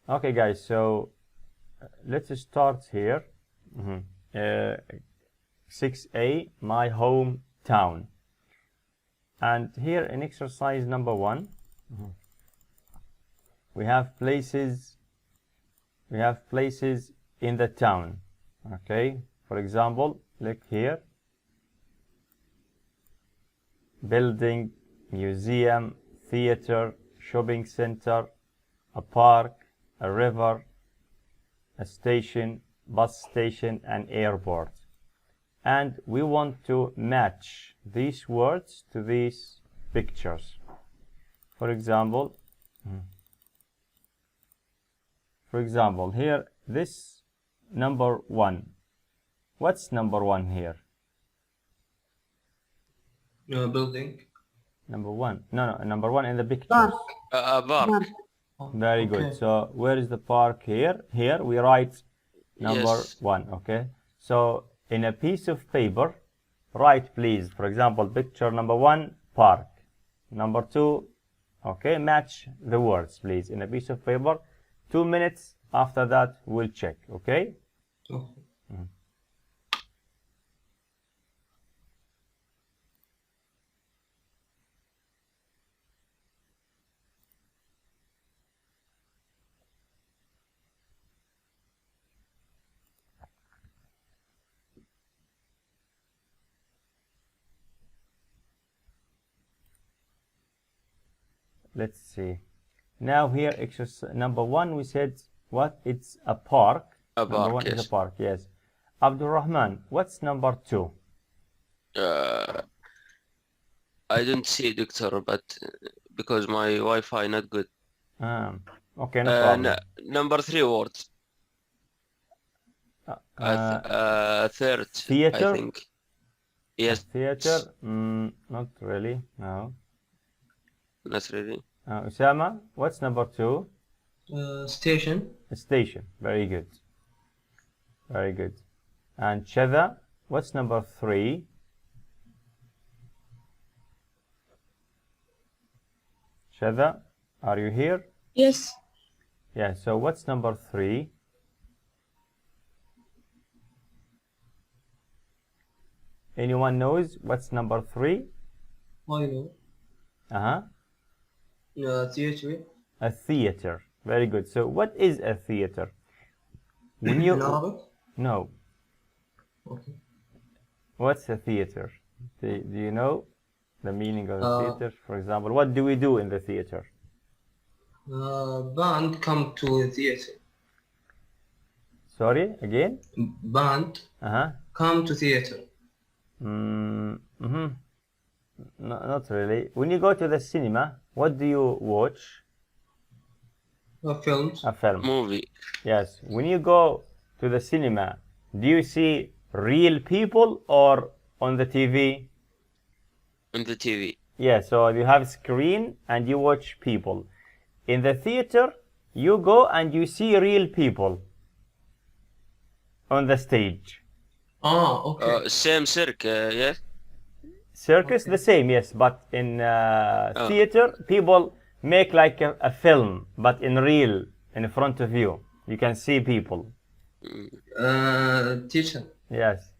Okay, guys, so let's start here. 6A, my hometown. And here in exercise number 1, we have places in the town. Okay, for example, look here: building, museum, theater, shopping center, a park, a river, a station, bus station, and airport. And we want to match these words to these pictures. For example, here, this number 1. What's number 1 here? Building. Number 1. No, number 1 in the pictures. Park. Park. Very good. So where is the park here? Here we write number 1. Okay. So in a piece of paper, write please. For example, picture number 1, park. Number 2, okay, match the words please in a piece of paper. 2 minutes after that we'll check. Okay. Let's see. Now here, exercise number 1, we said what? It's a park. Number 1 is a park, yes. Abdul Rahman, what's number 2? I don't see, doctor, but because my Wi-Fi not good. Okay, no problem. Number 3 words. Third, theater? I think. Yes. Theater? Not really, no. Not really. Usama, what's number 2? Station. Station, very good. Very good. And Shada, what's number 3? Shada, are you here? Yes. Yeah, so what's number 3? Anyone knows what's number 3? I know. Theater. A theater. Very good. So what is a theater? When you no. Okay. What's a theater? Do you know the meaning of a theater? For example, what do we do in the theater? Band come to theater. Sorry, again? Band come to theater. No, not really. When you go to the cinema, what do you watch? Films. A film. Movie. Yes. When you go to the cinema, do you see real people or on the TV? On the TV. Yeah, so you have screen and you watch people. In the theater, you go and you see real people on the stage. Okay. Same circle, yes? Circus, the same, yes, but in theater, people make like a film, but in real, in front of you. You can see people. Teacher. Yes.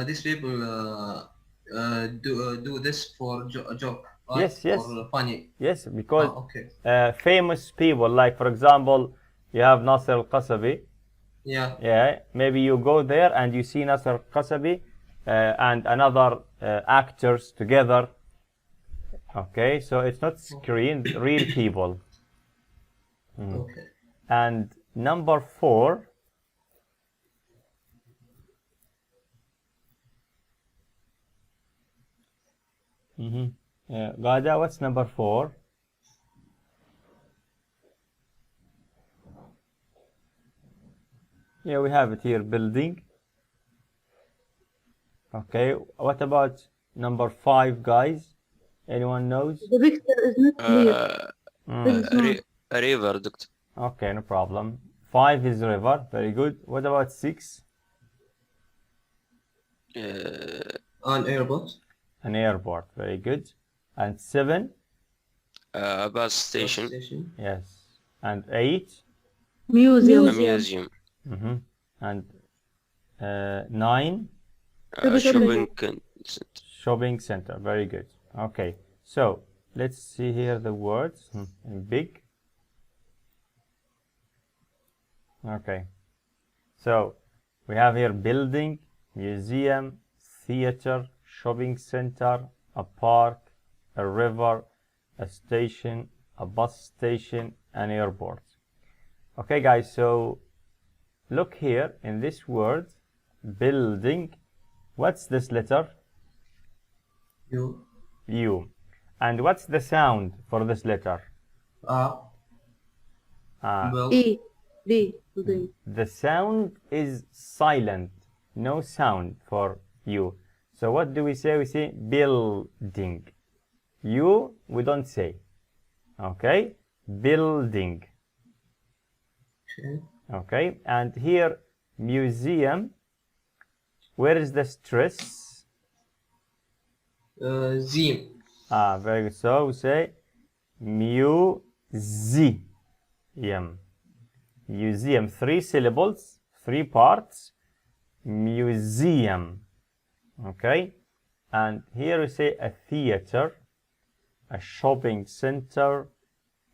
These people do this for a joke, right? Yes, yes. For funny. Yes, because okay. Famous people, like for example, you have Nasser-kouraby. Yeah. Yeah, maybe you go there and you see Nasser-kouraby and another actors together. Okay, so it's not screen, real people. Okay. And number 4. Gada, what's number 4? Yeah, we have it here, building. Okay, what about number 5, guys? Anyone knows? The picture is not clear. A river, doctor. Okay, no problem. 5 is river, very good. What about 6? An airport. An airport, very good. And 7? Bus station. Yes. And 8? Museum. A museum. And 9, Shopping center. shopping center. Very good. Okay, so let's see here the words in big. Okay, so we have here building, museum, theater, shopping center, a park, a river, a station, a bus station, an airport. Okay guys, so look here in this word building. What's this letter? U. U. And what's the sound for this letter? R. Build. E. B. Building. The sound is silent, no sound for U. So what do we say? We say building. U we don't say. Okay, building. Okay. Okay, and here museum. Where is the stress? Zim. Very good. So we say museum. Museum, 3 syllables, 3 parts. Museum. Okay, and here we say a theater, a shopping center,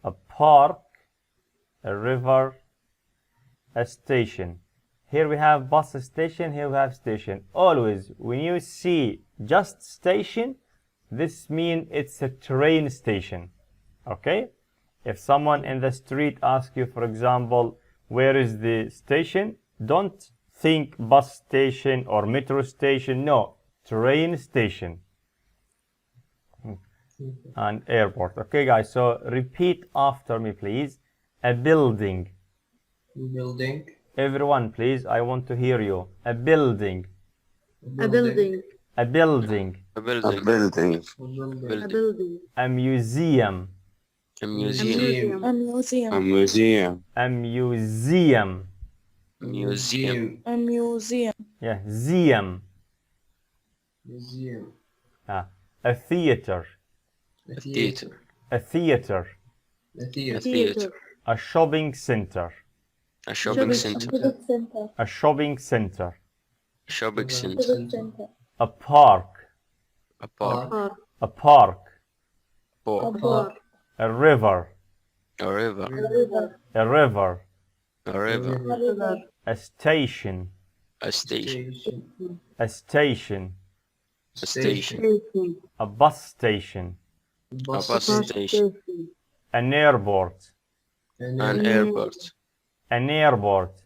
a park, a river, a station. Here we have bus station, here we have station. Always when you see just station, this means it's a train station. Okay, if someone in the street asks you, for example, where is the station, don't think bus station or metro station. No, train station and airport. Okay guys, so repeat after me please. A building. Building. Everyone please, I want to hear you. A building. A building. A building. A building. Building. A building. A museum. A A museum. museum. A museum. A museum. A museum. Museum. A museum. Yeah, museum. Museum. A theater. A Theater. A theater. A A theater. theater. A shopping center. A shopping center. Civic center. A shopping center. A shopping center. Civic center. A park. A park. Park. A park. A Park. park. A river. A river. A river. A river. A river. A river. A station. A station. A station. A station. Station. A bus station. A Bus. bus station. An airport. An airport. An airport.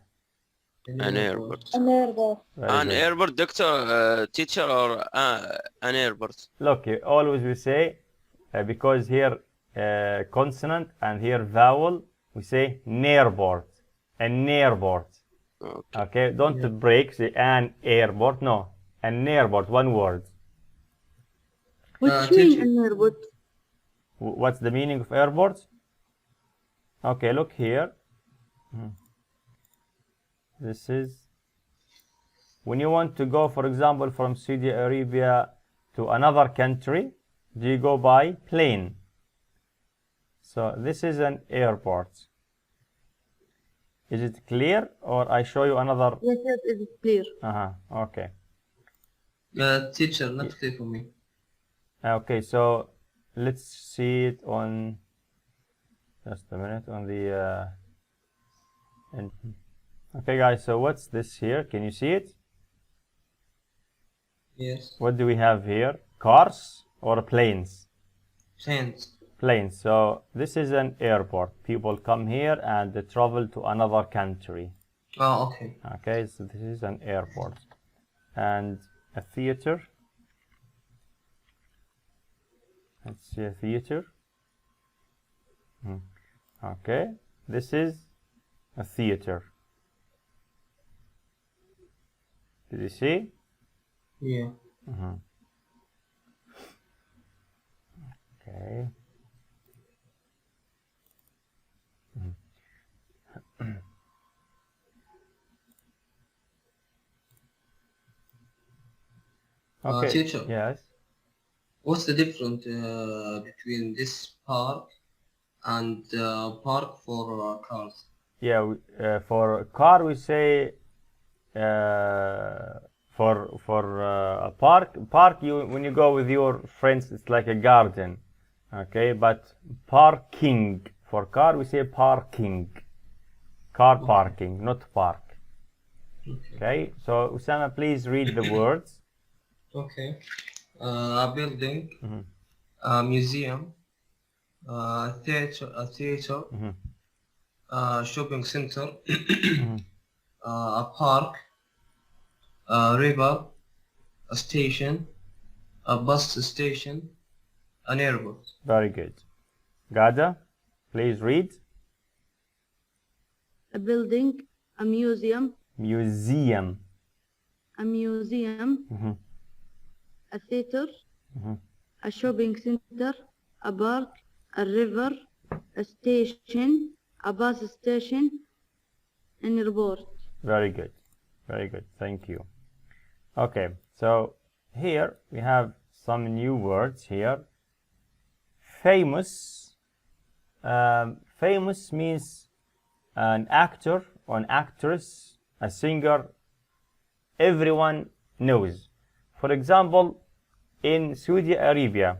An airport. An airport. Very An good. airport, doctor, teacher, or an airport? Look, always we say, because here consonant and here vowel, we say nearport. An airport. Okay. Okay, don't break, say an airport. No, an airport, one word. Which teacher. mean an airport? What's the meaning of airport? Okay, look here. This is when you want to go, for example, from Saudi Arabia to another country, do you go by plane? So this is an airport. Is it clear, or I show you another? Yes, yes, it is clear. Okay. Teacher, not clear for me. Okay, so let's see it on just a minute on the okay guys, so what's this here? Can you see it? Yes. What do we have here? Cars or planes? Planes. Planes. So this is an airport. People come here and they travel to another country. Oh, okay. Okay, so this is an airport. And a theater. Let's see a theater. Okay, this is a theater. Did you see? Yeah. Okay. Okay. Teacher. Yes. What's the difference between this park and park for cars? yeah, for car we say for a park you when you go with your friends it's like a garden, okay, but parking for car we say parking, car parking, not park. Okay, so Usama, please read the words. Okay. A building, a museum, a theater, a shopping center, a park, a river, a station, a bus station, an airport. Very good. Gada, please read. A building, a museum, Museum. a museum, a theater, a shopping center, a park, a river, a station, a bus station, an airport. Very good. Very good. Thank you. Okay, so here we have some new words here. Famous. Famous means an actor or an actress, a singer, everyone knows. For example, in Saudi Arabia,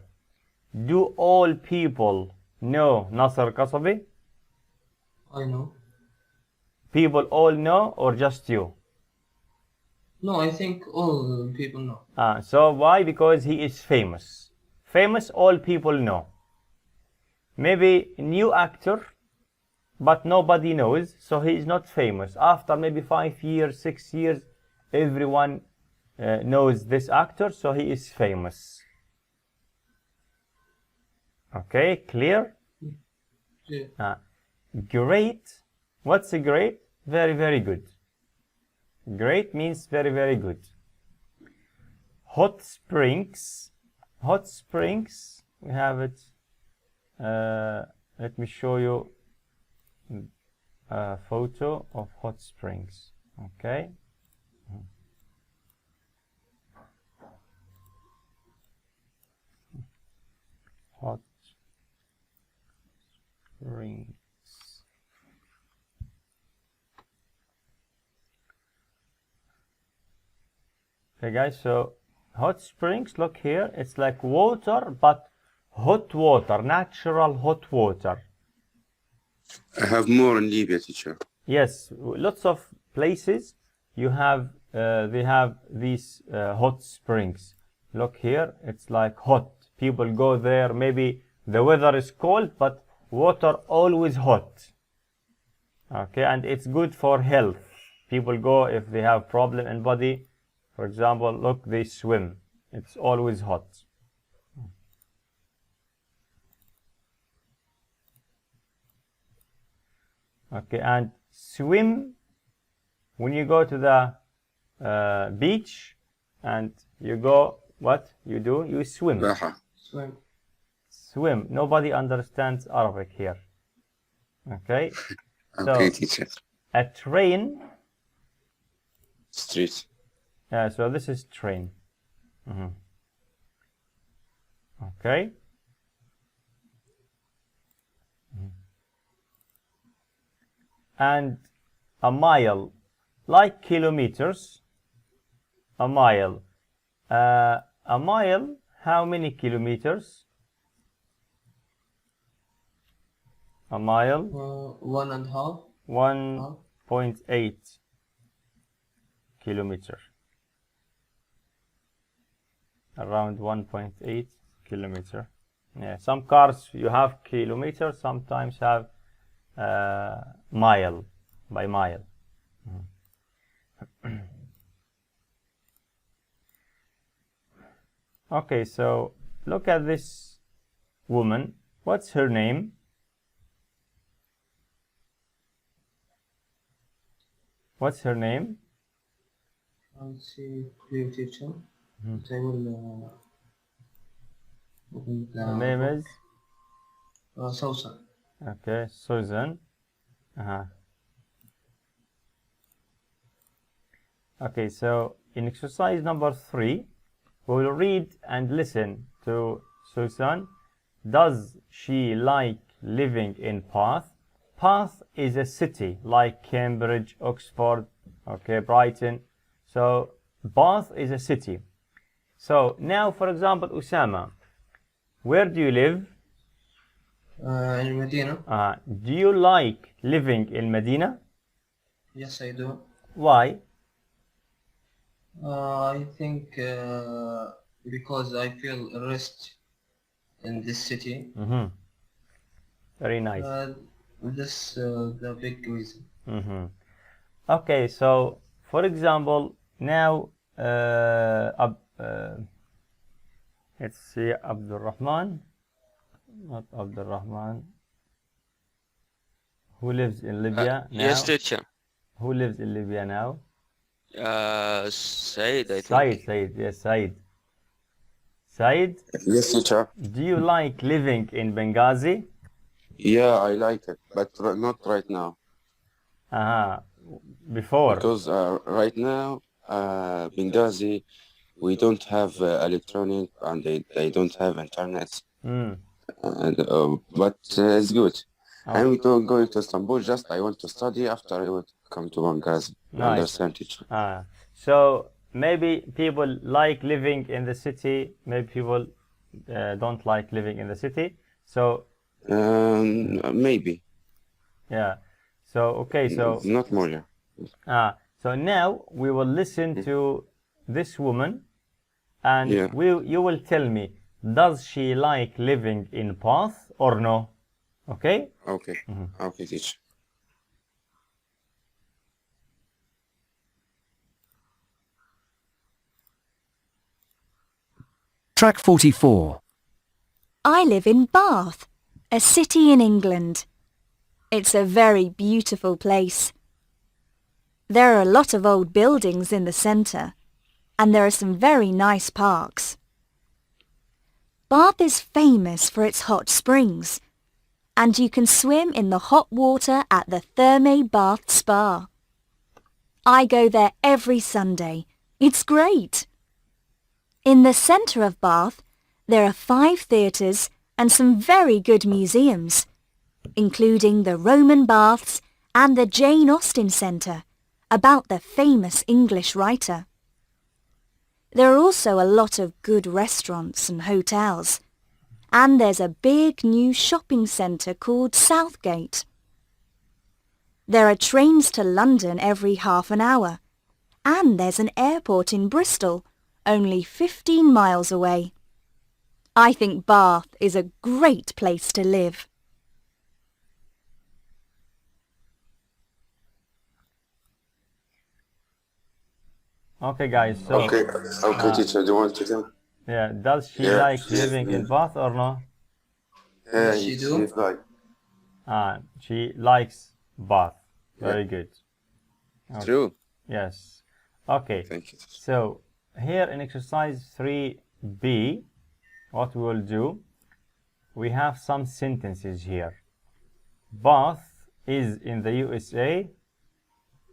do all people know Nasser-kouraby? I know. People all know or just you? No, I think all people know. So why? Because he is famous. Famous, all people know. Maybe new actor, but nobody knows, so he is not famous. After maybe 5 years, 6 years, everyone knows this actor, so he is famous. Okay, clear? Yeah. Great. What's a great? Very, very good. Great means very, very good. Hot springs. Hot springs, we have it. Let me show you a photo of hot springs. Okay. Hot springs. Okay guys, so hot springs, look here, it's like water, but hot water, natural hot water. I have more in Libya, teacher. Yes, lots of places you have, they have these hot springs. Look here, it's like hot. People go there, maybe the weather is cold, but water always hot. Okay, and it's good for health. People go if they have problem in body. For example, look, they swim. It's always hot. Okay, and swim, when you go to the beach and you go, what you do? You swim. Swim. Swim. Nobody understands Arabic here. Okay? Okay, So, teacher. a train. Street. Yeah, so this is train. Okay. And a mile, like kilometers. A mile. A mile, how many kilometers? A mile? 1.5. 1.8 kilometer. Around 1.8 kilometer. Yeah, some cars you have kilometer, sometimes have mile, by mile. Okay, so look at this woman. What's her name? What's her name? I'll see clear teacher. I will open Her name is? Susan. Okay, Susan. Okay, so in exercise number 3, we will read and listen to Susan. Does she like living in Bath is a city like Cambridge, Oxford, okay, Brighton. So Bath is a city. So now, for example, Usama, where do you live? In Medina. Do you like living in Medina? Yes, I do. Why? I think because I feel rest in this city. Very nice. This the big reason. Okay, so for example, now let's see, Abdul Rahman, not Abdul Rahman, who lives in Libya now? Yes, teacher. Who lives in Libya now? Said, I Said, think. yes, Said. Said, Yes, teacher. do you like living in Benghazi? Yeah, I like it, but not right now. Before. Because right now, Benghazi, we don't have electronic and they don't have internet. And, but it's good. I'm going to Istanbul just I want to study after I would come to Benghazi. Nice. Understand, teacher? So maybe people like living in the city, maybe people don't like living in the city. So maybe. Yeah. So okay, so Not more, yeah. So now we will listen to this woman, and you will tell me, does she like living in Bath or no? Okay? Okay. Okay, teacher. Track 44. I live in Bath, a city in England. It's a very beautiful place. There are a lot of old buildings in the centre, and there are some very nice parks. Bath is famous for its hot springs, and you can swim in the hot water at the Thermae Bath Spa. I go there every Sunday. It's great. In the centre of Bath, there are 5 theatres and some very good museums, including the Roman Baths and the Jane Austen Centre, about the famous English writer. There are also a lot of good restaurants and hotels, and there's a big new shopping centre called Southgate. There are trains to London every half an hour, and there's an airport in Bristol, only 15 miles away. I think Bath is a great place to live. Okay, guys. So okay, teacher. Do you want to tell? yeah, does she like living in Bath or no? Yeah, she do. She's like. She likes Bath. Very good. Okay. True. Yes. Okay. Thank you. So here in exercise 3B, what we will do, we have some sentences here. Bath is in the USA.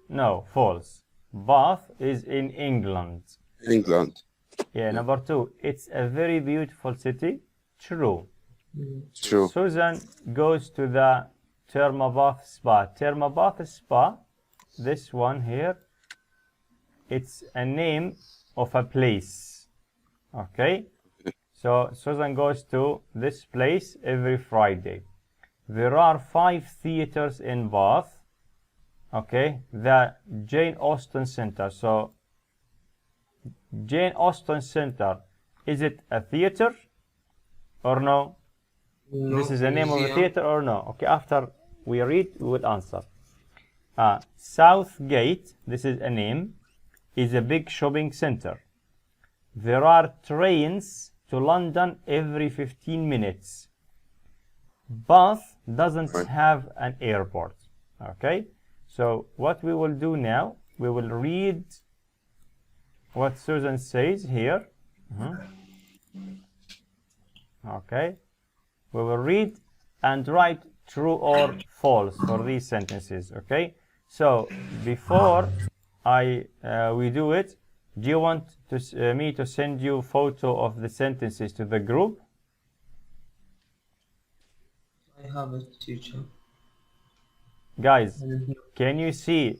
No, false. Bath is in England. England. Yeah, number 2, it's a very beautiful city. True. True. Susan goes to the Thermabath Spa. Thermabath Spa, this one here, it's a name of a place. Okay? So Susan goes to this place every Friday. There are 5 theaters in Bath. Okay, the Jane Austen Center. So Jane Austen Center, is it a theater or no? No, This is the name of the theater or no? Okay, after we read, we will answer. Southgate, this is a name, is a big shopping center. There are trains to London every 15 minutes. Bath doesn't have an airport. Okay, so what we will do now, we will read what Susan says here. Okay, we will read and write true or false for these sentences. Okay, so before we do it, do you want me to send you a photo of the sentences to the group? I have it, teacher. Guys, can you see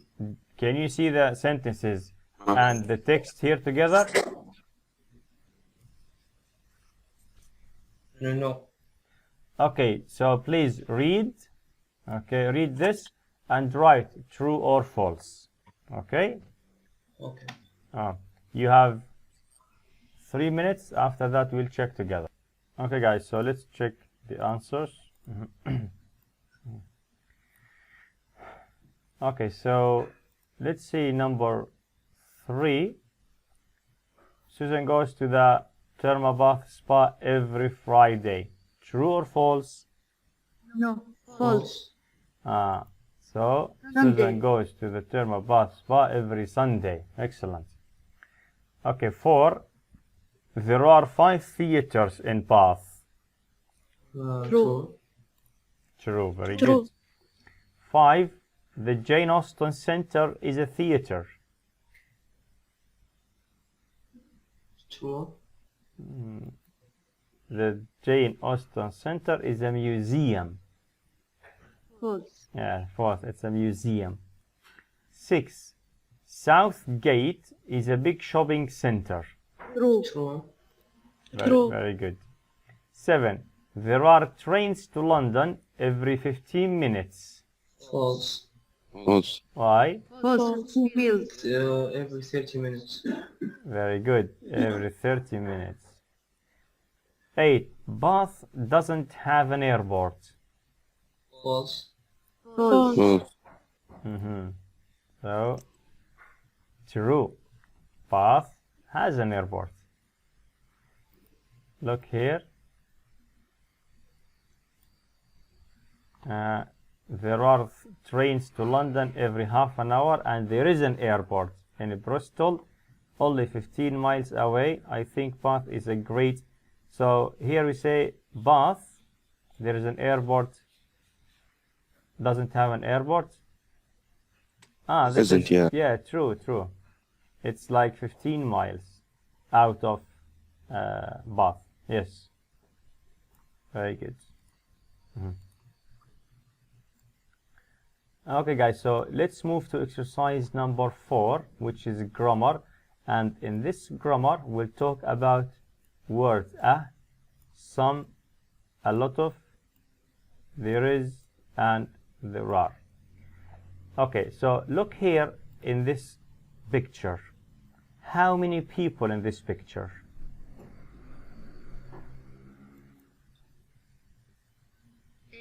the sentences and the text here together? No. Okay, so please read. Okay, read this and write true or false. Okay? Okay. You have 3 minutes. After that, we'll check together. Okay, guys, so let's check the answers. Okay, so let's see number 3. Susan goes to the Thermabath spa every Friday. True or false? No. False. So Sunday. Susan goes to the Thermabath spa every Sunday. Excellent. Okay, 4. There are 5 theaters in Bath. True. True, very True. good. 5. The Jane Austen Center is a theater. True. The Jane Austen Center is a museum. False. Yeah, false. It's a museum. 6. Southgate is a big shopping center. True. True. True. Very good. 7. There are trains to London every 15 minutes. False. False. Why? False. 2 meals. Every 30 minutes. Very good. Every 30 minutes. 8. Bath doesn't have an airport. False. False. False. So, true. Bath has an airport. Look here. There are trains to London every half an hour, and there is an airport in Bristol, only 15 miles away. I think Bath is a great. So here we say Bath, there is an airport, doesn't have an airport. This Isn't, yeah. Yeah, true. It's like 15 miles out of Bath. Yes. Very good. Okay, guys, so let's move to exercise number 4, which is grammar. And in this grammar, we'll talk about words. Some, a lot of, there is, and there are. Okay, so look here in this picture. How many people in this picture?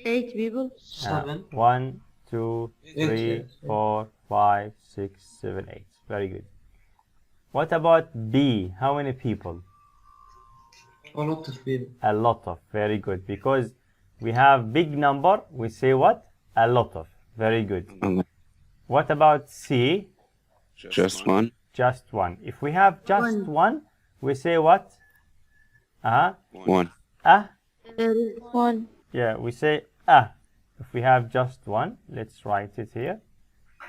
Eight people. 7. 1, 2, 3, Eight. 4, 5, 6, 7, 8. Very good. What about B? How many people? A lot of people. A lot of. Very good. Because we have big number, we say what? A lot of. Very good. What about C? Just one. Just one. If we have just one, we say what? One. There is One. Yeah, we say If we have just one, let's write it here.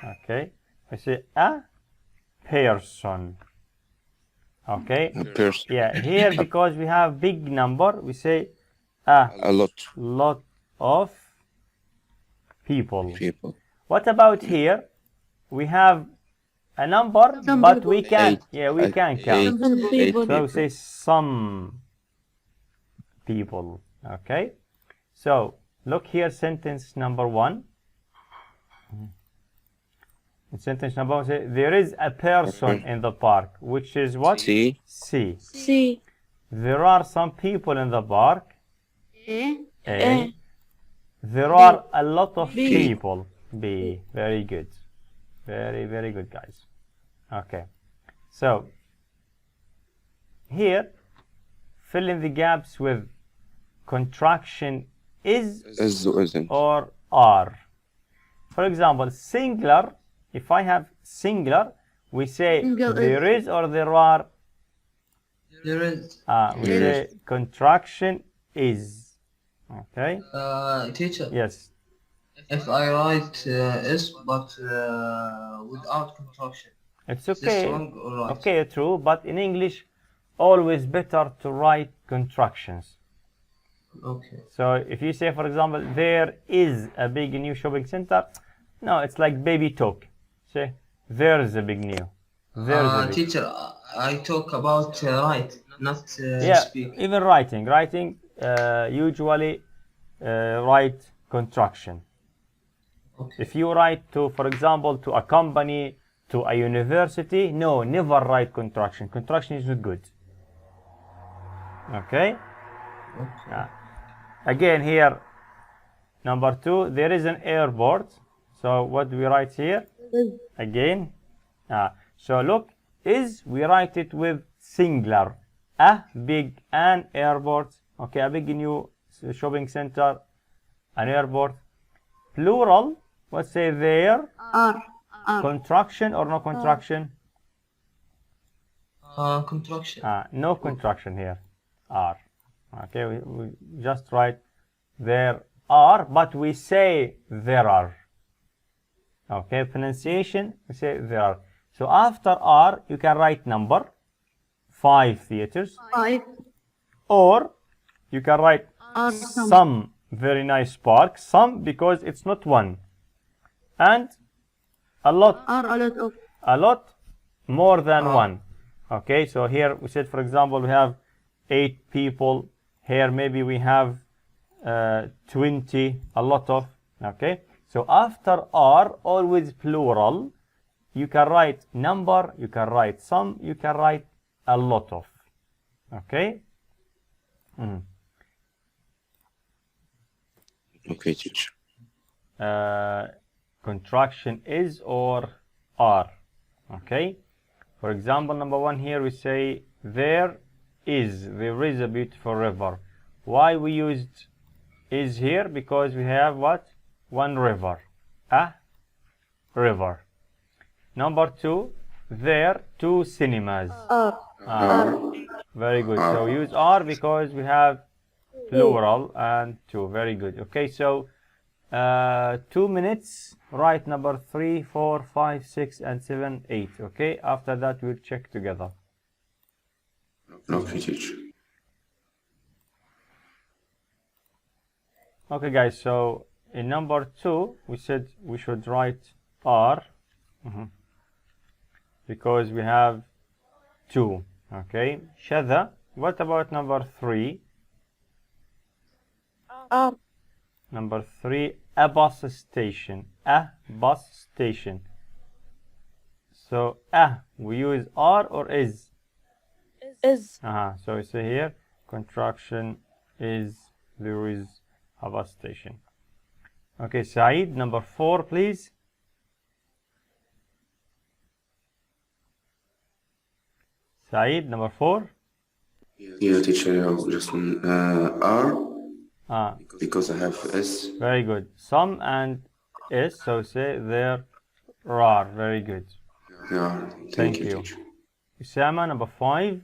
Okay. We say a person. Okay. A person. Yeah, here because we have big number, we say A lot of people. people. What about here? We have a number, Some but people. we can. Eight. Yeah, we can count. Some people. So we say some people. Okay. So look here, sentence number 1. In sentence number 1, say there is a person in the park, which is what? C. C. C. There are some people in the park. A. A. There are a lot of B. people. B. Very good. Very, very good, guys. Okay. So, here, fill in the gaps with contraction is Isn't. or are. For example, singular, if I have singular, we say Single there is or there are. There is. We There say contraction is. Okay? Teacher. Yes. If I write is but without contraction, It's is this okay. wrong or right? Okay, true, but in English, always better to write contractions. Okay. So if you say, for example, there is a big new shopping center, No, it's like baby talk. Say, there's a big new. There's a big. Teacher, I talk about write, not Yeah, speak. even writing. Writing usually write contraction. Okay. If you write to, for example, to a company, to a university, no, never write contraction. Contraction is not good. Okay? Again, here, number 2, there is an airport. So what do we write here? Again. So look, is, we write it with singular. A big, an airport. Okay, a big new shopping center, an airport. Plural, let's say there. R. Contraction or no contraction? Contraction. No contraction here. R. Okay, we just write there are, but we say there are. Okay, pronunciation, we say there are. So after R, you can write number, 5 theaters. 5. Or you can write R. some very nice park. Some because it's not one. And a lot. R. A lot of. A lot more than one. Okay, so here we said, for example, we have 8 people. Here maybe we have 20, a lot of. Okay, so after R, always plural. You can write number, you can write some, you can write a lot of. Okay? Okay, teacher. Contraction is or are. Okay? For example, number 1 here we say there is a beautiful river. Why we used is here? Because we have what? One river. A river. Number 2, there 2 cinemas. Very good. So use are because we have plural and 2. Very good. Okay, so 2 minutes. Write number 3, 4, 5, 6, and 7, 8. Okay, after that we'll check together. Okay, teacher. Okay, guys, so in number 2, we said we should write are. Because we have 2. Okay, Shada, what about number 3? Number 3, a bus station. A bus station. So we use are or is? Is. So we say here contraction is, there is a bus station. Okay, Saeed, number 4, please. Saeed, number 4. Yeah, teacher, just R. Because I have S. Very good. Some and S, so say there are. Very good. Yeah, Thank you, you. teacher. Usama, number 5.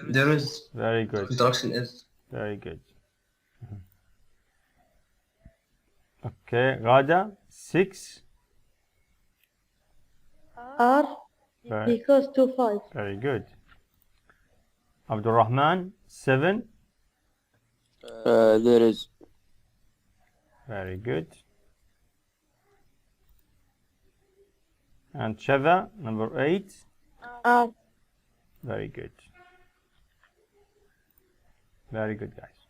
There is. Very good. Contraction is. Very good. Okay, Gada, 6. R. Very, Because 2 5. very good. Abdul Rahman, 7. There is. Very good. And Shada, number 8. R. Very good. Very good, guys.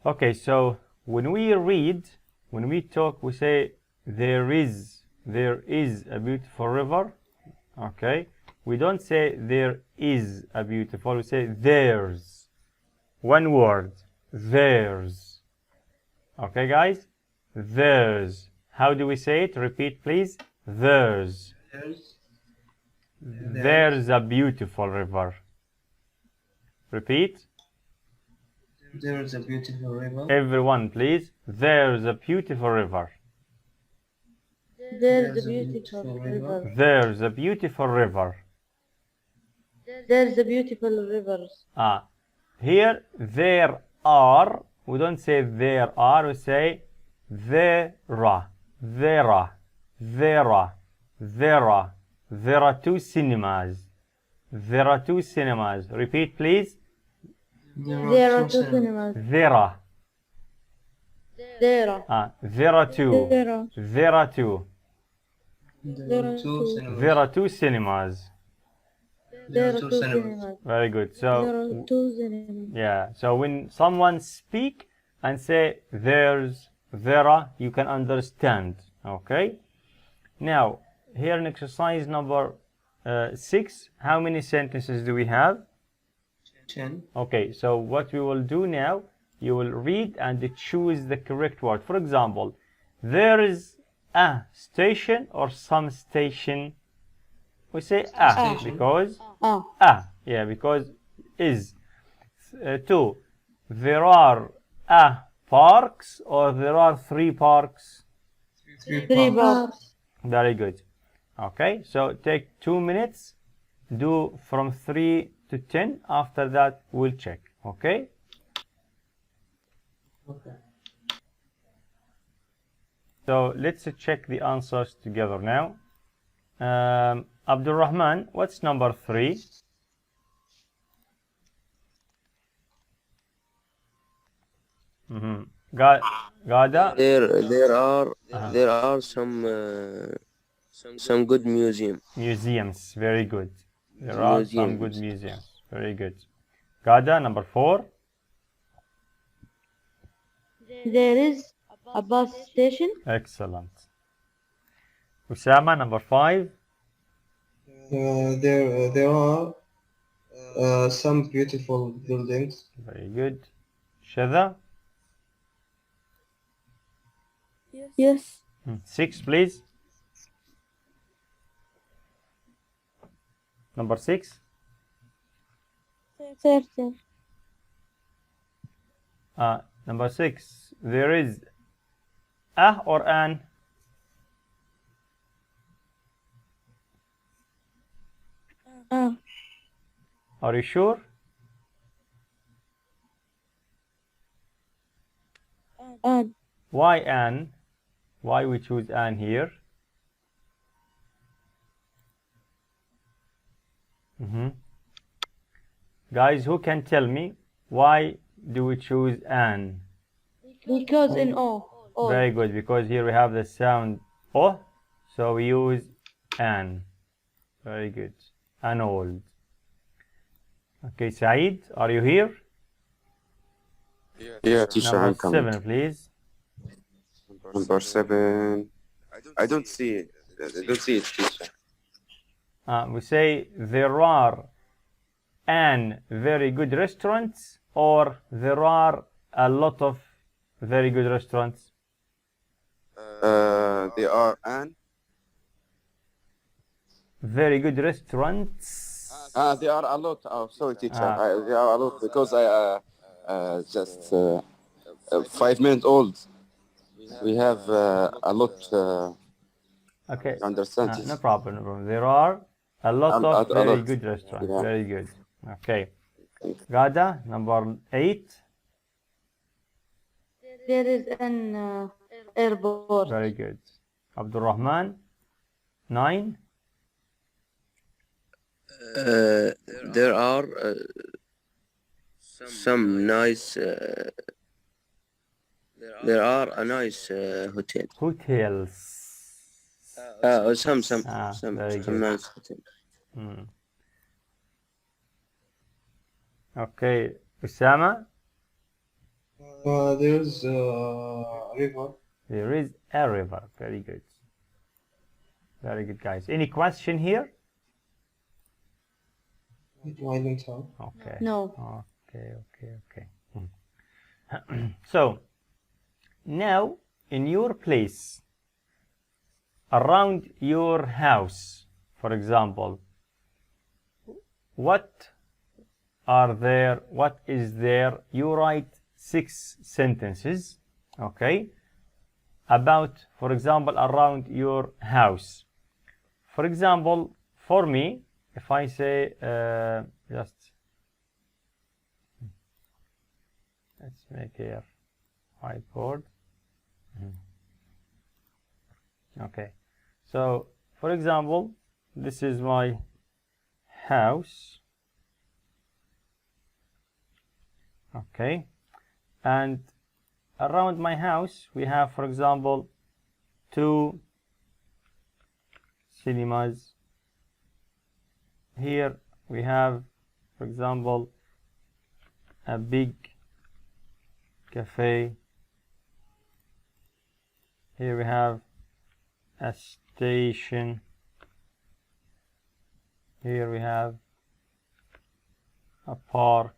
Okay, so when we read, when we talk, we say there is a beautiful river. Okay, we don't say there is a beautiful, we say there's. One word, there's. Okay, guys, there's. How do we say it? Repeat, please. There's. There's a beautiful river. Repeat. There is a beautiful river. Everyone, please. There's a beautiful river. There's a beautiful river. There's a beautiful river. There's a beautiful rivers. Here, there are. We don't say there are. We say there are. There are. There are. There are. There are 2 cinemas. There are 2 cinemas. Repeat, please. There are two cinemas. There are. There are. There are two. There are. There are two. There are two. There are two cinemas. There are two cinemas. Very good. There So are two cinemas. yeah. So when someone speak and say there's, there are, you can understand. Okay. Now here in exercise number 6, how many sentences do we have? 10. Okay. So what we will do now, you will read and choose the correct word. For example, there is a station or some station. We say a Station. because Ah. yeah, because is. 2, there are parks or there are 3 parks. Three bars. Very good. Okay, so take 2 minutes, do from 3 to 10. After that we'll check. Okay. Okay. So let's check the answers together now. Abdul Rahman, what's number 3? Gada? There are some good Museums, very good. There are some good museums, very good. Gada, number 4. There is a bus station. Excellent. Usama, number 5. There are some beautiful buildings. Very good. Shada, Yes. 6, please. Number 6. Certain. Number 6. There is a or an? Are you sure? And Why an? Why we choose an here? Guys, who can tell me why do we choose an? Because in O. Very good, because here we have the sound O, so we use an. Very good. An old. Okay, Saeed, are you here? Yeah, teacher, I'm Number coming. 7, please. Number 7. I don't see it. I don't see it, teacher. We say there are an very good restaurants or there are a lot of very good restaurants. There are an. Very good restaurants. There are a lot. Oh, sorry, teacher. There are a lot because I just 5 minutes old. We have a lot. Okay. Understand? No problem. No problem. There are a lot of a very lot. good restaurants. Yeah. Very good. Okay. Gada, number 8. There is an airport. Very good. Abdul Rahman, 9. There are some nice. There are a nice hotel. Hotels. Some Very good. nice hotel. Okay. Usama, There's a river. there is a river. Very good. Very good, guys. Any question here? I don't have. Okay. No. Okay. So, now in your place, around your house, for example, what is there? You write 6 sentences, okay, about, for example, around your house. For example, for me, if I say, just, let's make here whiteboard. Okay, so for example, this is my house. Okay, and around my house we have, for example, 2 cinemas. Here we have, for example, a big cafe. Here we have a station. Here we have a park.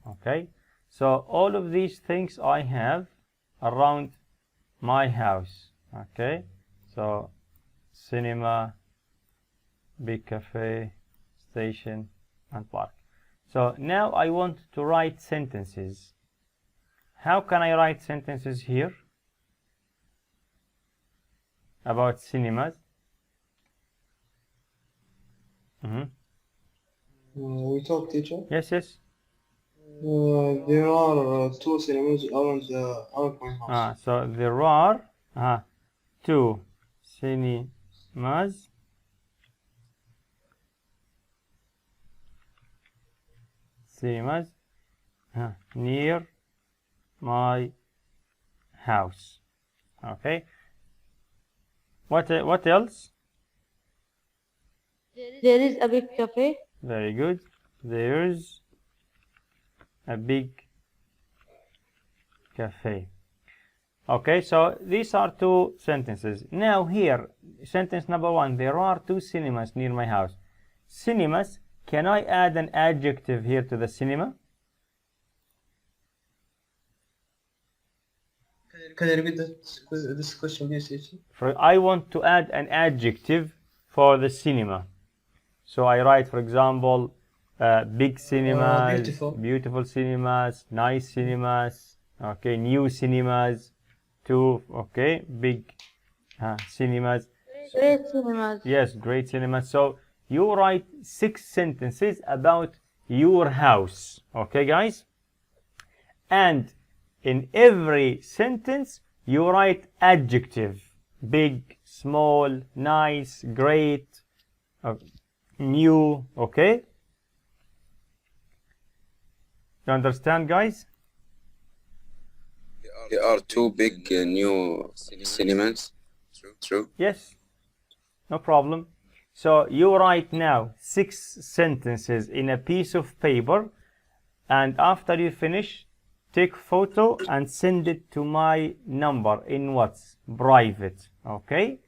Okay, so all of these things I have around my house. Okay, so cinema, big cafe, station, and park. So now I want to write sentences. How can I write sentences here about cinemas? We talk, teacher. Yes, yes. There are 2 cinemas around my house. So there are 2 cinemas near my house. Okay. What else? There is a big cafe. Very good. There's a big cafe. Okay, so these are 2 sentences. Now here, sentence number 1, there are 2 cinemas near my house. Cinemas, can I add an adjective here to the cinema? Can you repeat this question, please, teacher? I want to add an adjective for the cinema. So I write, for example, big cinemas, beautiful cinemas, nice cinemas, okay, new cinemas, 2, okay, big cinemas. Great cinemas. Yes, great cinemas. So you write 6 sentences about your house, okay, guys? And in every sentence you write adjective: big, small, nice, great, new. Okay, you understand, guys? There are 2 big new cinemas. True. Yes, no problem. So you write now 6 sentences in a piece of paper, and after you finish, take photo and send it to my number in what's private. Okay,